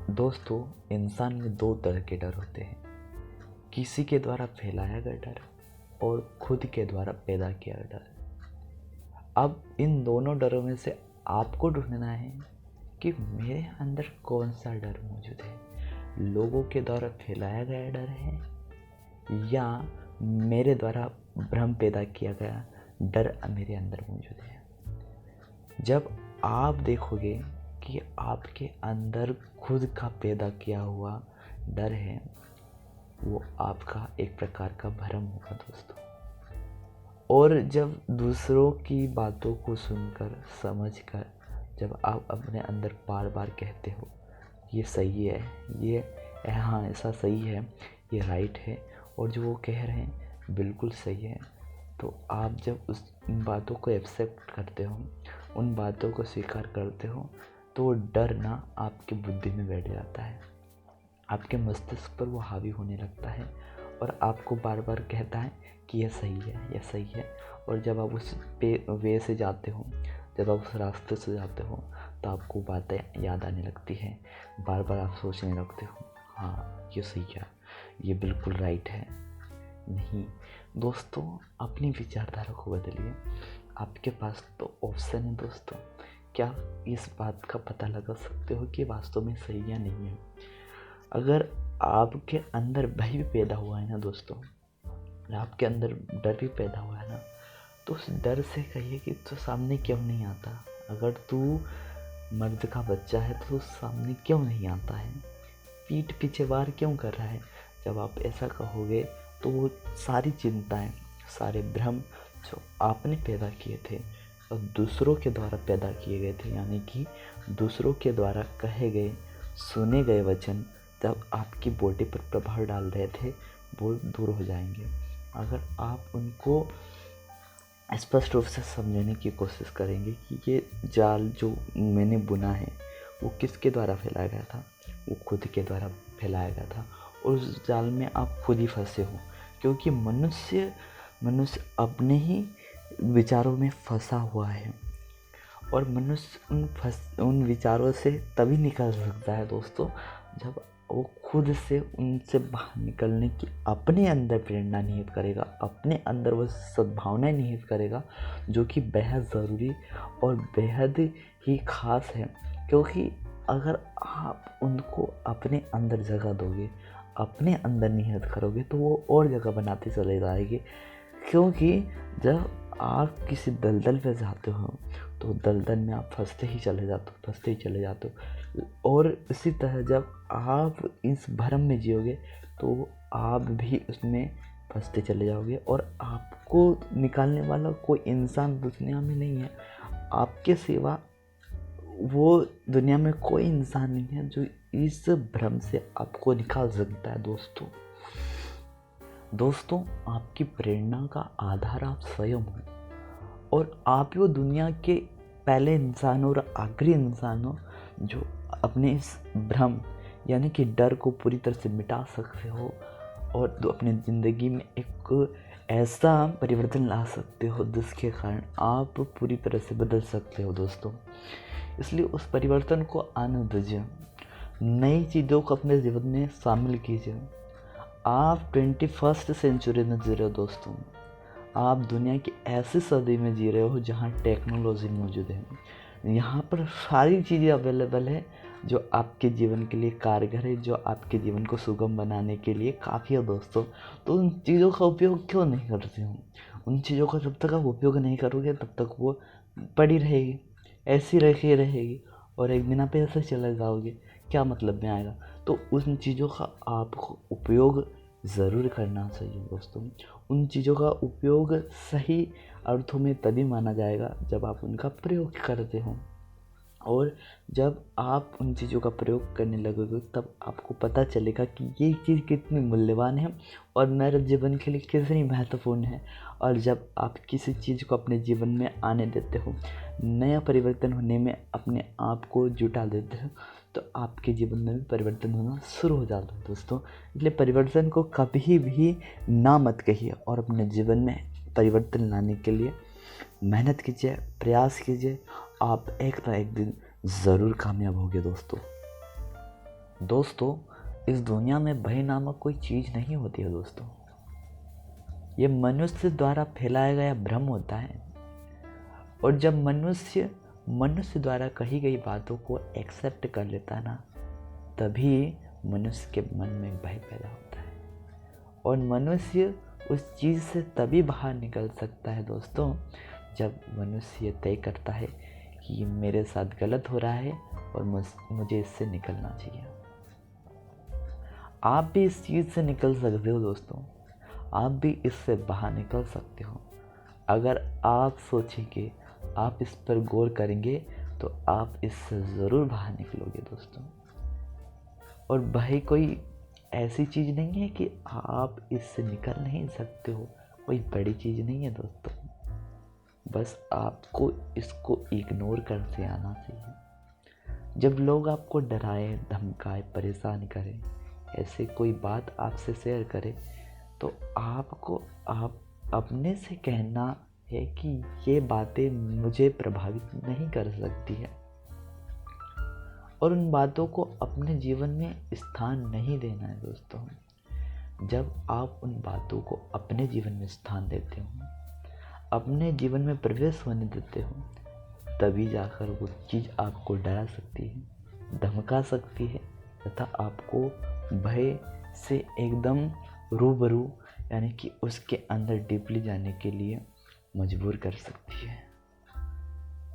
दोस्तों, इंसान में दो तरह के डर होते हैं। किसी के द्वारा फैलाया गया डर और खुद के द्वारा पैदा किया गया डर। अब इन दोनों डरों में से आपको ढूंढना है कि मेरे अंदर कौन सा डर मौजूद है। लोगों के द्वारा फैलाया गया डर है या मेरे द्वारा भ्रम पैदा किया गया डर मेरे अंदर मौजूद है। जब आप देखोगे कि आपके अंदर खुद का पैदा किया हुआ डर है, वो आपका एक प्रकार का भ्रम होगा दोस्तों। और जब दूसरों की बातों को सुनकर समझकर जब आप अपने अंदर बार बार कहते हो ये सही है, ये हाँ ऐसा सही है, ये राइट है, और जो वो कह रहे हैं बिल्कुल सही है, तो आप जब उन बातों को एक्सेप्ट करते हो, उन बातों को स्वीकार करते हो, तो वो डर ना आपकी बुद्धि में बैठ जाता है, आपके मस्तिष्क पर वो हावी होने लगता है और आपको बार बार कहता है कि यह सही है, यह सही है। और जब आप उस वे से जाते हो, जब आप उस रास्ते से जाते हो, तो आपको बातें याद आने लगती हैं। बार बार आप सोचने लगते हो हाँ ये सही है, ये बिल्कुल राइट है। नहीं दोस्तों, अपनी विचारधारा को बदलिए। आपके पास तो ऑप्शन है दोस्तों। क्या इस बात का पता लगा सकते हो कि वास्तव में सही या नहीं है? अगर आपके अंदर भय भी पैदा हुआ है ना दोस्तों, आपके अंदर डर भी पैदा हुआ है ना, तो उस डर से कहिए कि तो सामने क्यों नहीं आता। अगर तू मर्द का बच्चा है तो सामने क्यों नहीं आता है, पीठ पीछे वार क्यों कर रहा है। जब आप ऐसा कहोगे तो वो सारी चिंताएं, सारे भ्रम जो आपने पैदा किए थे और दूसरों के द्वारा पैदा किए गए थे, यानी कि दूसरों के द्वारा कहे गए सुने गए वचन जब आपकी बॉडी पर प्रभाव डाल रहे थे, वो दूर हो जाएंगे। अगर आप उनको स्पष्ट रूप से समझने की कोशिश करेंगे कि ये जाल जो मैंने बुना है वो किसके द्वारा फैलाया गया था, वो खुद के द्वारा फैलाया गया था, और उस जाल में आप खुद ही फंसे हो। क्योंकि मनुष्य अपने ही विचारों में फंसा हुआ है, और मनुष्य उन विचारों से तभी निकल सकता है दोस्तों, जब वो खुद से उनसे बाहर निकलने की अपने अंदर प्रेरणा निहित करेगा, अपने अंदर वो सद्भावनाएं निहित करेगा, जो कि बेहद ज़रूरी और बेहद ही ख़ास है। क्योंकि अगर आप उनको अपने अंदर जगह दोगे, अपने अंदर निहित करोगे, तो वो और जगह बनाते चले जाएंगे। क्योंकि जब आप किसी दलदल पे जाते हो तो दलदल में आप फंसते ही चले जाते हो। और इसी तरह जब आप इस भ्रम में जियोगे तो आप भी उसमें फंसते चले जाओगे, और आपको निकालने वाला कोई इंसान दुनिया में नहीं है। आपके सिवा वो दुनिया में कोई इंसान नहीं है जो इस भ्रम से आपको निकाल सकता है दोस्तों, आपकी प्रेरणा का आधार आप स्वयं हो, और आप ही वो दुनिया के पहले इंसान हो और आखिरी इंसान हो जो अपने इस भ्रम यानी कि डर को पूरी तरह से मिटा सकते हो, और तो अपनी ज़िंदगी में एक ऐसा परिवर्तन ला सकते हो जिसके कारण आप पूरी तरह से बदल सकते हो दोस्तों। इसलिए उस परिवर्तन को आने दीजिए, नई चीज़ों को अपने जीवन में शामिल कीजिए। आप 21st सेंचुरी में जी रहे हो दोस्तों। आप दुनिया की ऐसी सदी में जी रहे हो जहाँ टेक्नोलॉजी मौजूद है। यहाँ पर सारी चीज़ें अवेलेबल है जो आपके जीवन के लिए कारगर है, जो आपके जीवन को सुगम बनाने के लिए काफ़ी है दोस्तों। तो उन चीज़ों का उपयोग क्यों नहीं करते हो? उन चीज़ों का जब तक आप उपयोग नहीं करोगे तब तक वो पड़ी रहेगी, ऐसी रहेगी, और एक दिन आप ऐसे चले जाओगे, क्या मतलब में आएगा। तो उन चीज़ों का आपको उपयोग ज़रूर करना चाहिए दोस्तों। उन चीज़ों का उपयोग सही अर्थों में तभी माना जाएगा जब आप उनका प्रयोग करते हो, और जब आप उन चीज़ों का प्रयोग करने लगोगे तब आपको पता चलेगा कि ये चीज़ कितनी मूल्यवान है और मेरे जीवन के लिए कितनी महत्वपूर्ण है। और जब आप किसी चीज़ को अपने जीवन में आने देते हो, नया परिवर्तन होने में अपने आप को जुटा देते हो, तो आपके जीवन में भी परिवर्तन होना शुरू हो जाता है दोस्तों। इसलिए परिवर्तन को कभी भी ना मत कहिए, और अपने जीवन में परिवर्तन लाने के लिए मेहनत कीजिए, प्रयास कीजिए। आप एक ना एक दिन ज़रूर कामयाब होंगे दोस्तों। दोस्तों, इस दुनिया में भय नामक कोई चीज़ नहीं होती है दोस्तों। ये मनुष्य द्वारा फैलाया गया भ्रम होता है। और जब मनुष्य द्वारा कही गई बातों को एक्सेप्ट कर लेता है ना, तभी मनुष्य के मन में भय पैदा होता है। और मनुष्य उस चीज़ से तभी बाहर निकल सकता है दोस्तों, जब मनुष्य तय करता है कि ये मेरे साथ गलत हो रहा है और मुझे इससे निकलना चाहिए। आप भी इस चीज़ से निकल सकते हो दोस्तों, आप भी इससे बाहर निकल सकते हो। अगर आप सोचेंगे, आप इस पर गौर करेंगे, तो आप इससे ज़रूर बाहर निकलोगे दोस्तों। और भय कोई ऐसी चीज़ नहीं है कि आप इससे निकल नहीं सकते हो, कोई बड़ी चीज़ नहीं है दोस्तों। बस आपको इसको इग्नोर करते आना चाहिए। जब लोग आपको डराए, धमकाए, परेशान करें, ऐसे कोई बात आपसे शेयर करे, तो आपको आप अपने से कहना है कि ये बातें मुझे प्रभावित नहीं कर सकती है, और उन बातों को अपने जीवन में स्थान नहीं देना है दोस्तों। जब आप उन बातों को अपने जीवन में स्थान देते हो, अपने जीवन में प्रवेश होने देते हो, तभी जाकर वो चीज़ आपको डरा सकती है, धमका सकती है, तथा आपको भय से एकदम रूबरू, यानी कि उसके अंदर डीपली जाने के लिए मजबूर कर सकती है।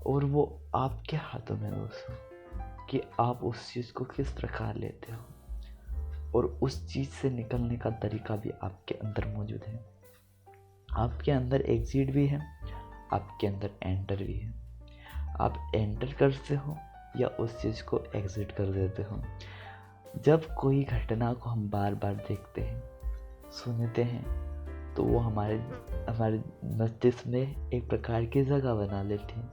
और वो आपके हाथों में दोस्तों, कि आप उस चीज़ को किस प्रकार लेते हो, और उस चीज़ से निकलने का तरीका भी आपके अंदर मौजूद है। आपके अंदर एग्जिट भी है, आपके अंदर एंटर भी है। आप एंटर करते हो या उस चीज़ को एग्जिट कर देते हो। जब कोई घटना को हम बार बार देखते हैं, सुनते हैं, तो वो हमारे मस्तिष्क में एक प्रकार की जगह बना लेते हैं।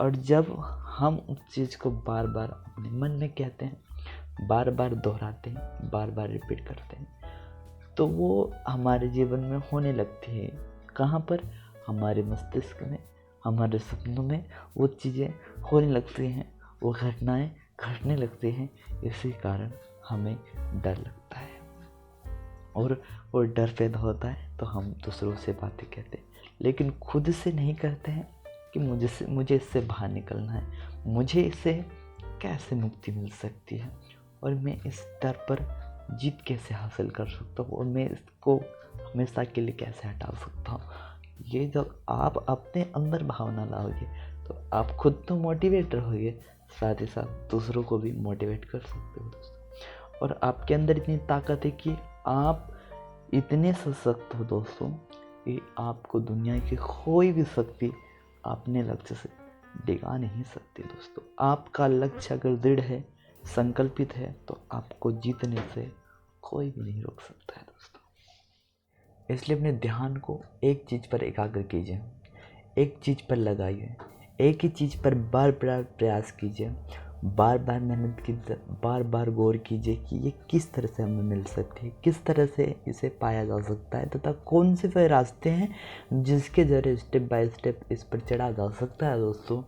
और जब हम उस चीज़ को बार बार अपने मन में कहते हैं, बार बार दोहराते हैं, बार बार रिपीट करते हैं, तो वो हमारे जीवन में होने लगती है। कहाँ पर? हमारे मस्तिष्क में, हमारे सपनों में वो चीज़ें होने लगती हैं, वो घटनाएं घटने लगती हैं। इसी कारण हमें डर लगता है, और वो डर पैदा होता है तो हम दूसरों से बातें कहते हैं, लेकिन खुद से नहीं कहते हैं कि मुझे इससे बाहर निकलना है, मुझे इससे कैसे मुक्ति मिल सकती है, और मैं इस डर पर जीत कैसे हासिल कर सकता हूँ, और मैं इसको हमेशा के लिए कैसे हटा सकता हूँ। ये जब आप अपने अंदर भावना लाओगे, तो आप खुद तो मोटिवेट रहोगे, साथ ही साथ दूसरों को भी मोटिवेट कर सकते हो दोस्तों। और आपके अंदर इतनी ताकत है कि आप इतने सशक्त हो दोस्तों, कि आपको दुनिया की कोई भी शक्ति अपने लक्ष्य से डिगा नहीं सकती दोस्तों। आपका लक्ष्य अगर दृढ़ है, संकल्पित है, तो आपको जीतने से कोई भी नहीं रोक सकता है दोस्तों। इसलिए अपने ध्यान को एक चीज़ पर एकाग्र कीजिए, एक चीज़ पर लगाइए, एक ही चीज़ पर बार बार प्रयास कीजिए, बार बार मेहनत कीजिए, बार बार गौर कीजिए कि ये किस तरह से हमें मिल सकती है, किस तरह से इसे पाया जा सकता है, तथा कौन से वे रास्ते हैं जिसके जरिए स्टेप बाय स्टेप इस पर चढ़ा जा सकता है दोस्तों।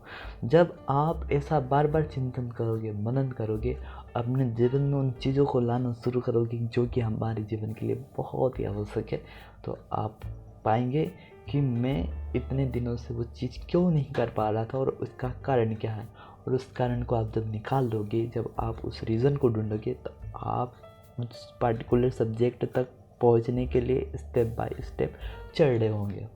जब आप ऐसा बार बार चिंतन करोगे, मनन करोगे, अपने जीवन में उन चीज़ों को लाना शुरू करोगे जो कि हमारे जीवन के लिए बहुत ही आवश्यक है, तो आप पाएंगे कि मैं इतने दिनों से वो चीज़ क्यों नहीं कर पा रहा था, और उसका कारण क्या है। और उस कारण को आप जब निकाल दोगे, जब आप उस रीज़न को ढूंढोगे, तो आप उस पार्टिकुलर सब्जेक्ट तक पहुंचने के लिए स्टेप बाय स्टेप चढ़ रहे होंगे।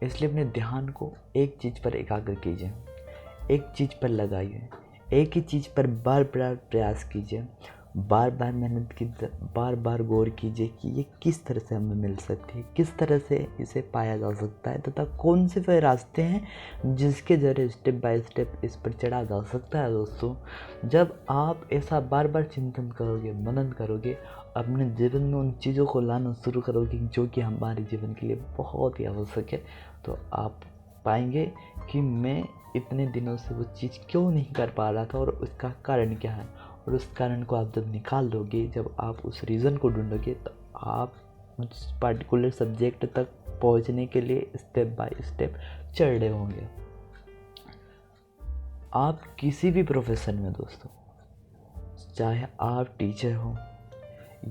इसलिए अपने ध्यान को एक चीज़ पर एकाग्र कीजिए, एक चीज़ पर लगाइए, एक ही चीज़ पर बार बार प्रयास कीजिए, बार बार मेहनत कीजिए, बार बार गौर कीजिए कि ये किस तरह से हमें मिल सकती है, किस तरह से इसे पाया जा सकता है, तथा कौन से वे रास्ते हैं जिसके जरिए स्टेप बाय स्टेप इस पर चढ़ा जा सकता है दोस्तों। जब आप ऐसा बार बार चिंतन करोगे, मनन करोगे, अपने जीवन में उन चीज़ों को लाना शुरू करोगे जो कि हमारे जीवन के लिए बहुत ही आवश्यक है, तो आप पाएंगे कि मैं इतने दिनों से वो चीज़ क्यों नहीं कर पा रहा था, और उसका कारण क्या है। और उस कारण को आप जब निकाल दोगे, जब आप उस रीज़न को ढूंढोगे, तो आप उस पार्टिकुलर सब्जेक्ट तक पहुंचने के लिए स्टेप बाय स्टेप चढ़ रहे होंगे। आप किसी भी प्रोफेशन में दोस्तों, चाहे आप टीचर हो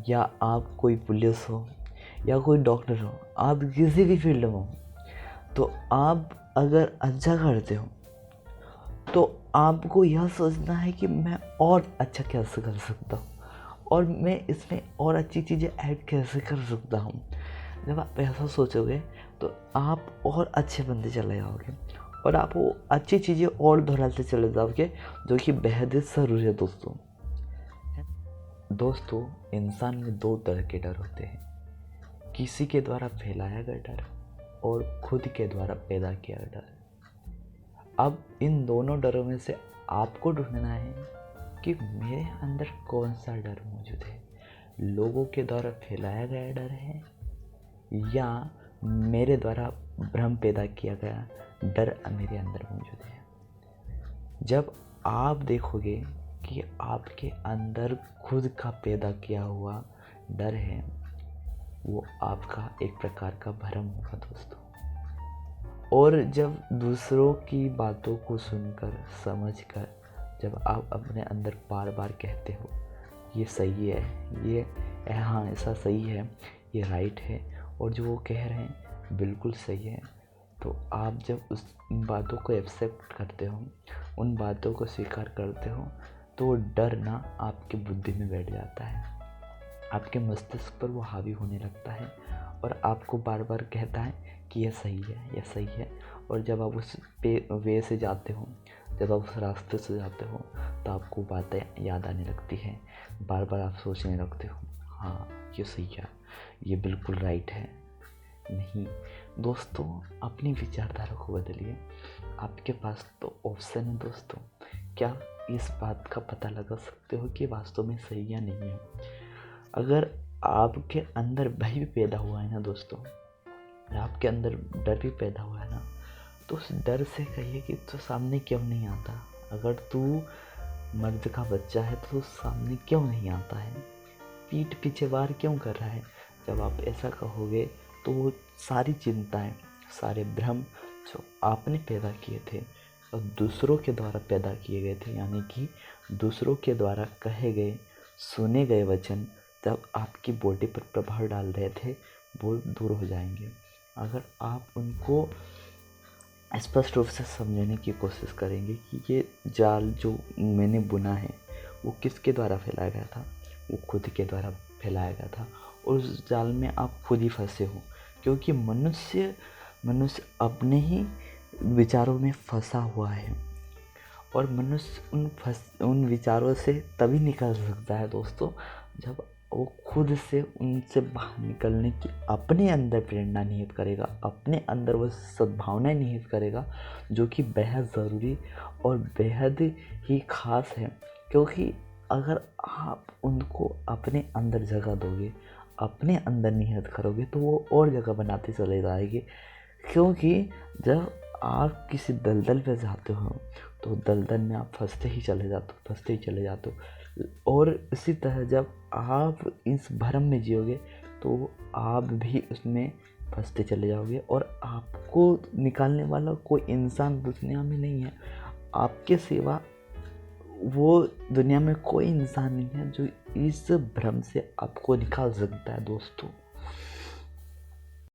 या आप कोई पुलिस हो या कोई डॉक्टर हो, आप किसी भी फील्ड में हो, तो आप अगर अच्छा करते हो तो आपको यह सोचना है कि मैं और अच्छा कैसे कर सकता हूँ और मैं इसमें और अच्छी चीज़ें ऐड कैसे कर सकता हूँ। जब आप ऐसा सोचोगे तो आप और अच्छे बनते चले जाओगे और आप वो अच्छी चीज़ें और दोहराते चले जाओगे, जो कि बेहद ज़रूरी है दोस्तों। इंसान में दो तरह के डर होते हैं, किसी के द्वारा फैलाया गया डर और खुद के द्वारा पैदा किया गया डर। अब इन दोनों डरों में से आपको ढूंढना है कि मेरे अंदर कौन सा डर मौजूद है, लोगों के द्वारा फैलाया गया डर है या मेरे द्वारा भ्रम पैदा किया गया डर मेरे अंदर मौजूद है। जब आप देखोगे कि आपके अंदर खुद का पैदा किया हुआ डर है, वो आपका एक प्रकार का भ्रम होगा दोस्तों। और जब दूसरों की बातों को सुनकर समझकर जब आप अपने अंदर बार बार कहते हो ये सही है, ये हाँ ऐसा सही है, ये राइट है और जो वो कह रहे हैं बिल्कुल सही है, तो आप जब उस बातों को एक्सेप्ट करते हो, उन बातों को स्वीकार करते हो, तो वो डर ना आपकी बुद्धि में बैठ जाता है, आपके मस्तिष्क पर वो हावी होने लगता है और आपको बार बार कहता है कि यह सही है, यह सही है। और जब आप उस वे से जाते हो, जब आप उस रास्ते से जाते हो, तो आपको बातें याद आने लगती हैं, बार बार आप सोचने लगते हो हाँ ये सही है, ये बिल्कुल राइट है। नहीं दोस्तों, अपनी विचारधारा को बदलिए, आपके पास तो ऑप्शन है दोस्तों। क्या इस बात का पता लगा सकते हो कि वास्तव में सही या नहीं है? अगर आपके अंदर भय भी पैदा हुआ है ना दोस्तों, आपके अंदर डर भी पैदा हुआ है ना, तो उस डर से कहिए कि तो सामने क्यों नहीं आता। अगर तू मर्द का बच्चा है तो सामने क्यों नहीं आता है, पीठ पीछे वार क्यों कर रहा है। जब आप ऐसा कहोगे तो वो सारी चिंताएं, सारे भ्रम जो आपने पैदा किए थे और दूसरों के द्वारा पैदा किए गए थे, यानी कि दूसरों के द्वारा कहे गए सुने गए वचन जब आपकी बॉडी पर प्रभाव डाल रहे थे, वो दूर हो जाएंगे। अगर आप उनको स्पष्ट रूप से समझने की कोशिश करेंगे कि ये जाल जो मैंने बुना है वो किसके द्वारा फैलाया गया था, वो खुद के द्वारा फैलाया गया था और उस जाल में आप खुद ही फंसे हो, क्योंकि मनुष्य अपने ही विचारों में फंसा हुआ है और मनुष्य उन विचारों से तभी निकल सकता है दोस्तों, जब वो खुद से उनसे बाहर निकलने की अपने अंदर प्रेरणा निहित करेगा, अपने अंदर वो सद्भावनाएं निहित करेगा, जो कि बेहद ज़रूरी और बेहद ही ख़ास है। क्योंकि अगर आप उनको अपने अंदर जगह दोगे, अपने अंदर निहित करोगे, तो वो और जगह बनाते चले जाएंगे। क्योंकि जब आप किसी दलदल पे जाते हो तो दलदल में आप फंसते ही चले जाते हो और इसी तरह जब आप इस भ्रम में जियोगे तो आप भी उसमें फंसते चले जाओगे और आपको निकालने वाला कोई इंसान दुनिया में नहीं है। आपके सिवा वो दुनिया में कोई इंसान नहीं है जो इस भ्रम से आपको निकाल सकता है दोस्तों।